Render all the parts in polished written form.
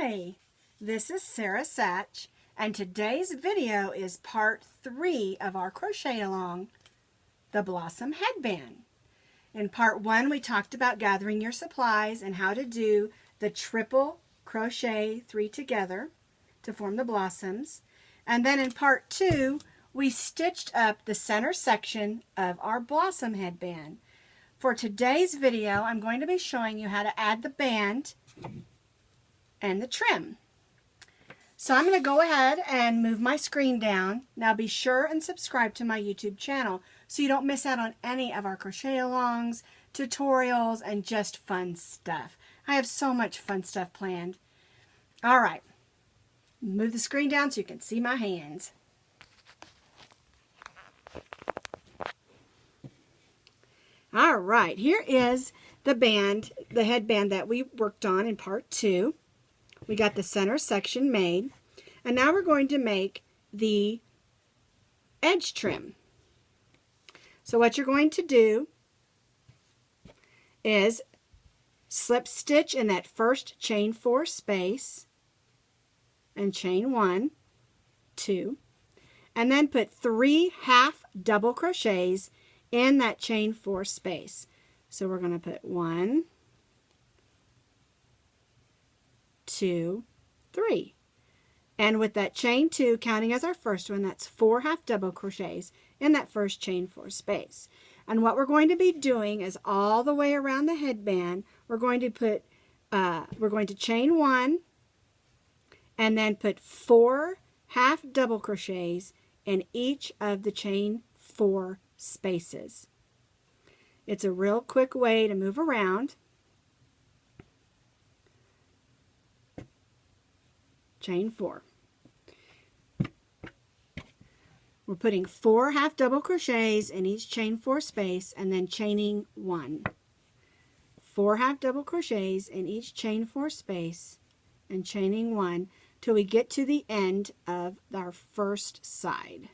Hi, this is Sarah Satch, and today's video is part 3 of our crochet along, the Blossom Headband. In part 1, we talked about gathering your supplies and how to do the triple crochet 3 together to form the blossoms. And then in part 2, we stitched up the center section of our blossom headband. For today's video, I'm going to be showing you how to add the band and the trim. So I'm going to go ahead and move my screen down. Now be sure and subscribe to my YouTube channel so you don't miss out on any of our crochet alongs, tutorials, and just fun stuff. I have so much fun stuff planned. All right, move the screen down so you can see my hands. All right, here is the band, the headband that we worked on in part 2. We got the center section made, and now we're going to make the edge trim. So what you're going to do is slip stitch in that first chain 4 space and chain 1, 2, and then put 3 half double crochets in that chain 4 space. So we're going to put 1, 2, 3. And with that chain 2 counting as our first one, that's 4 half double crochets in that first chain 4 space. And what we're going to be doing is all the way around the headband, we're going to chain 1 and then put 4 half double crochets in each of the chain 4 spaces. It's a real quick way to move around. Chain 4. We're putting 4 half double crochets in each chain 4 space and then chaining 1. 4 half double crochets in each chain 4 space and chaining 1 till we get to the end of our first side.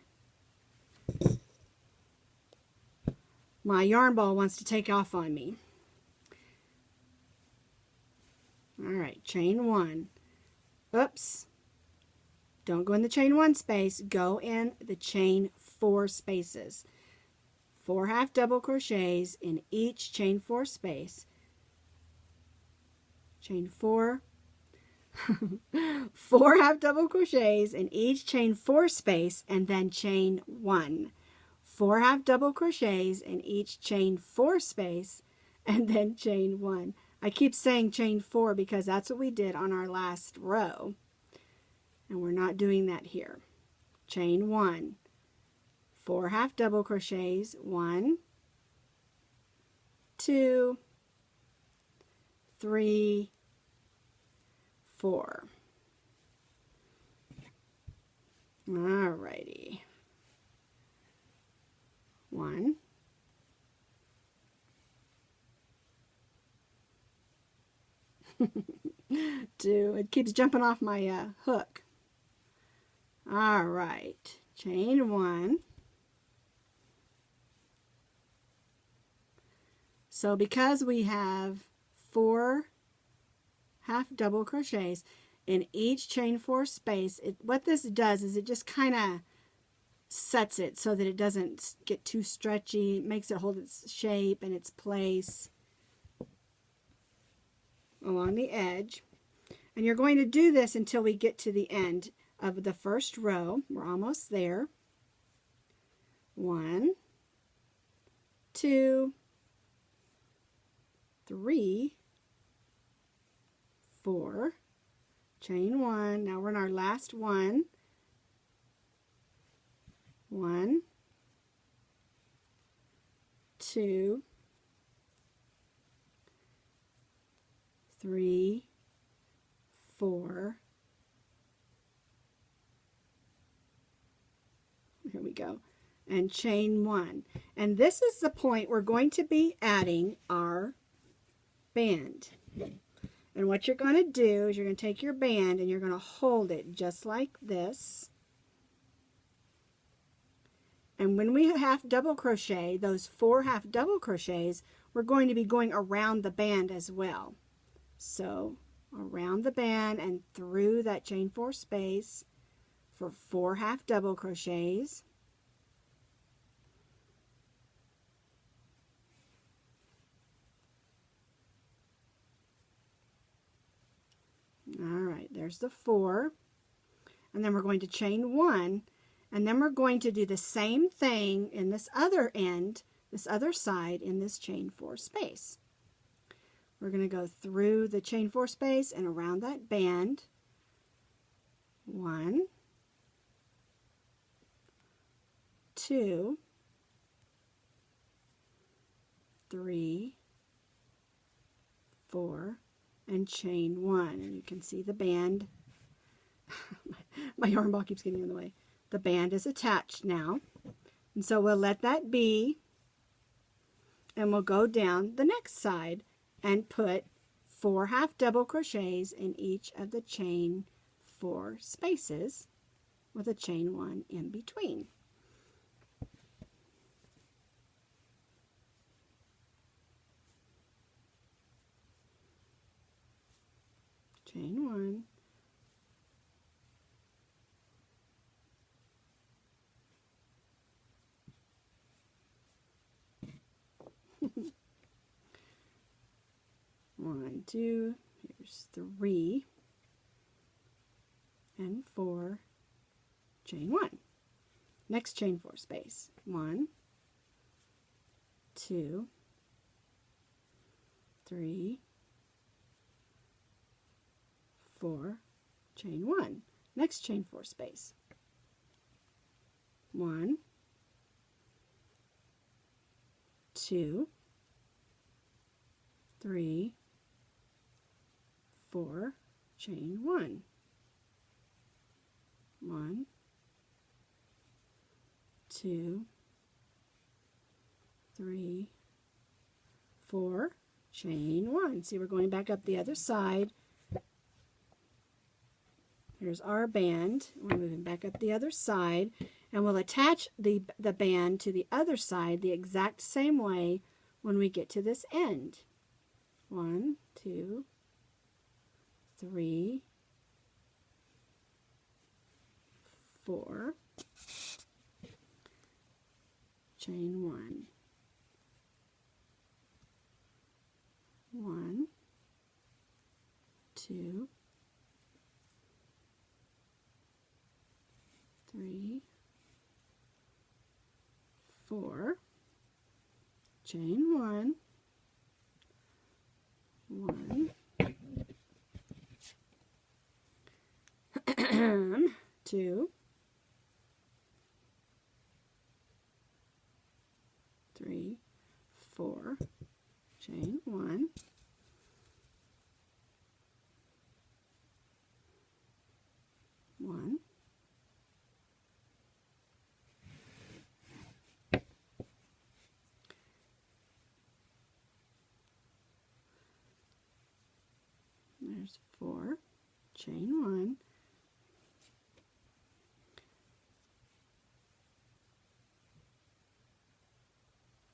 My yarn ball wants to take off on me. All right, chain 1. Oops. Don't go in the chain 1 space. Go in the chain 4 spaces. 4 half double crochets in each chain 4 space. Chain 4. 4 half double crochets in each chain 4 space and then chain 1. 4 half double crochets in each chain 4 space and then chain 1. I keep saying chain 4 because that's what we did on our last row. And we're not doing that here. Chain 1. 4 half double crochets. 1, 2, 3, 4. Alrighty. 1, 2. It keeps jumping off my hook. All right, chain 1. So because we have 4 half double crochets in each chain 4 space, what this does is it just kind of sets it so that it doesn't get too stretchy. It makes it hold its shape and its place along the edge. And you're going to do this until we get to the end of the first row. We're almost there. 1, 2, 3, 4, chain 1. Now we're in our last one. 1, 2, 3, 4. Here we go. And chain 1. And this is the point we're going to be adding our band. And what you're going to do is you're going to take your band and you're going to hold it just like this. And when we half double crochet, those 4 half double crochets, we're going to be going around the band as well. So around the band and through that chain 4 space for 4 half double crochets. Alright, there's the 4. And then we're going to chain 1, and then we're going to do the same thing in this other end, this other side in this chain 4 space. We're going to go through the chain 4 space and around that band. 1, 2, 3, 4, and chain 1. And you can see the band. My yarn ball keeps getting in the way. The band is attached now. And so we'll let that be. And we'll go down the next side and put 4 half double crochets in each of the chain 4 spaces with a chain 1 in between. Chain 1. One, 2, here's 3 and 4, chain 1. Next chain 4 space. 1, 2, 3, 4, chain 1. Next chain 4 space. 1, 2, 3, 4, chain 1. 1, 2, 3, 4, chain 1. See, we're going back up the other side. Here's our band. We're moving back up the other side, and we'll attach the band to the other side the exact same way when we get to this end. 1, 2, 3, 4, chain 1. 1, 2, 3, 4, chain 1, 1, 2, 3, 4, chain 1, 1, there's 4, chain 1,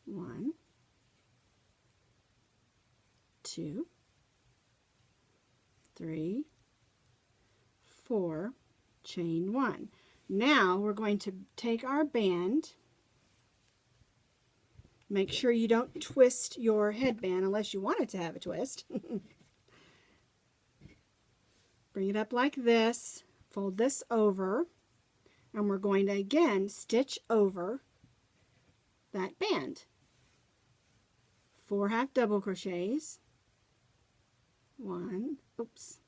1, 2, 3, 4, chain 1. Now we're going to take our band. Make sure you don't twist your headband unless you want it to have a twist. Bring it up like this, fold this over, and we're going to again stitch over that band. 4 half double crochets. 1, oops,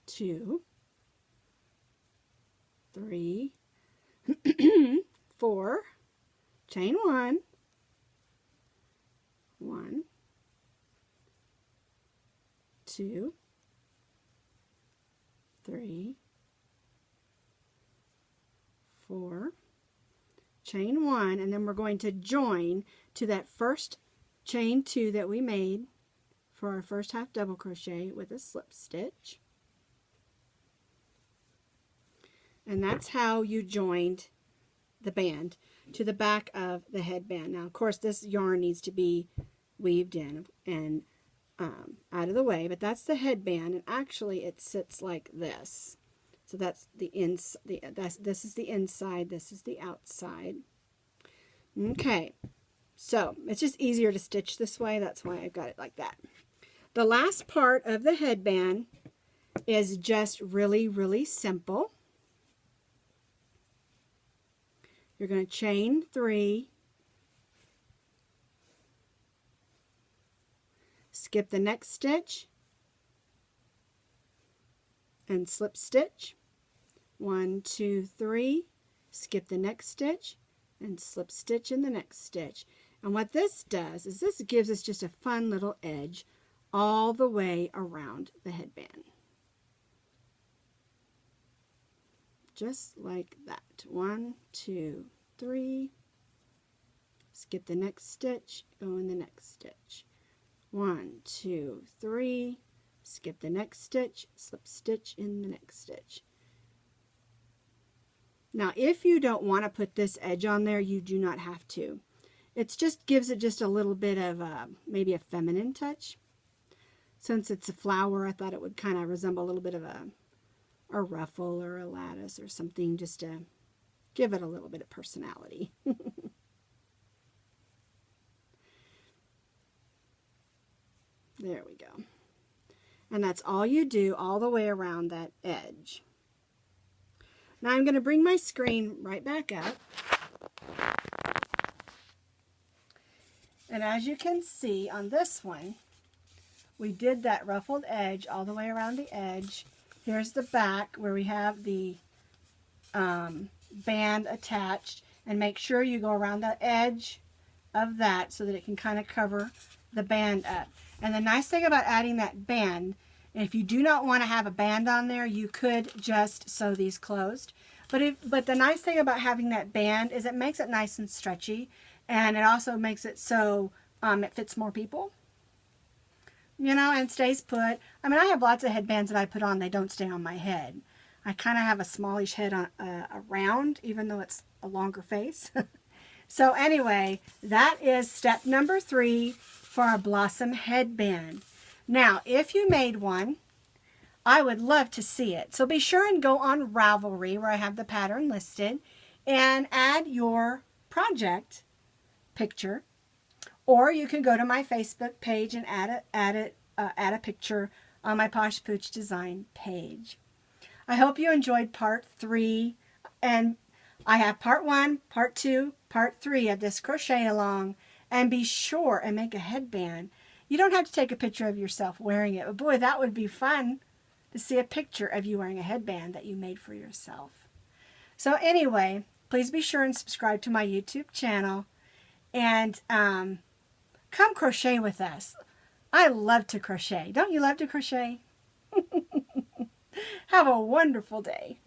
2, 3, 4, chain 1, 1, 2, 3, 4, chain 1, and then we're going to join to that first chain 2 that we made for our first half double crochet with a slip stitch. And that's how you joined the band to the back of the headband. Now, of course, this yarn needs to be weaved in and out of the way, but that's the headband, and actually it sits like this. So that's the this is the inside, this is the outside. Okay, so it's just easier to stitch this way. That's why I've got it like that. The last part of the headband is just really, really simple. You're going to chain 3, skip the next stitch, and slip stitch. 1, 2, 3, skip the next stitch, and slip stitch in the next stitch. And what this does is this gives us just a fun little edge all the way around the headband. Just like that. 1, 2, 3, skip the next stitch, go in the next stitch. 1, 2, 3, skip the next stitch, slip stitch in the next stitch. Now, if you don't want to put this edge on there, you do not have to. It just gives it just a little bit of maybe a feminine touch. Since it's a flower, I thought it would kind of resemble a little bit of a ruffle or a lattice or something, just to give it a little bit of personality. There we go. And that's all you do all the way around that edge. Now I'm going to bring my screen right back up. And as you can see on this one, we did that ruffled edge all the way around the edge. Here's the back where we have the band attached. And make sure you go around the edge of that so that it can kind of cover the band up. And the nice thing about adding that band, if you do not want to have a band on there, you could just sew these closed. But the nice thing about having that band is it makes it nice and stretchy, and it also makes it so it fits more people. You know, and stays put. I mean, I have lots of headbands that I put on, they don't stay on my head. I kind of have a smallish head on around, even though it's a longer face. So anyway, that is step number 3 for our blossom headband. Now, if you made one, I would love to see it. So be sure and go on Ravelry, where I have the pattern listed, and add your project picture. Or you can go to my Facebook page and add a picture on my Posh Pooch Design page. I hope you enjoyed part 3, and I have part 1, part 2, part 3 of this crochet along. And be sure and make a headband. You don't have to take a picture of yourself wearing it, but boy, that would be fun to see a picture of you wearing a headband that you made for yourself. So anyway, please be sure and subscribe to my YouTube channel, and come crochet with us. I love to crochet. Don't you love to crochet? Have a wonderful day.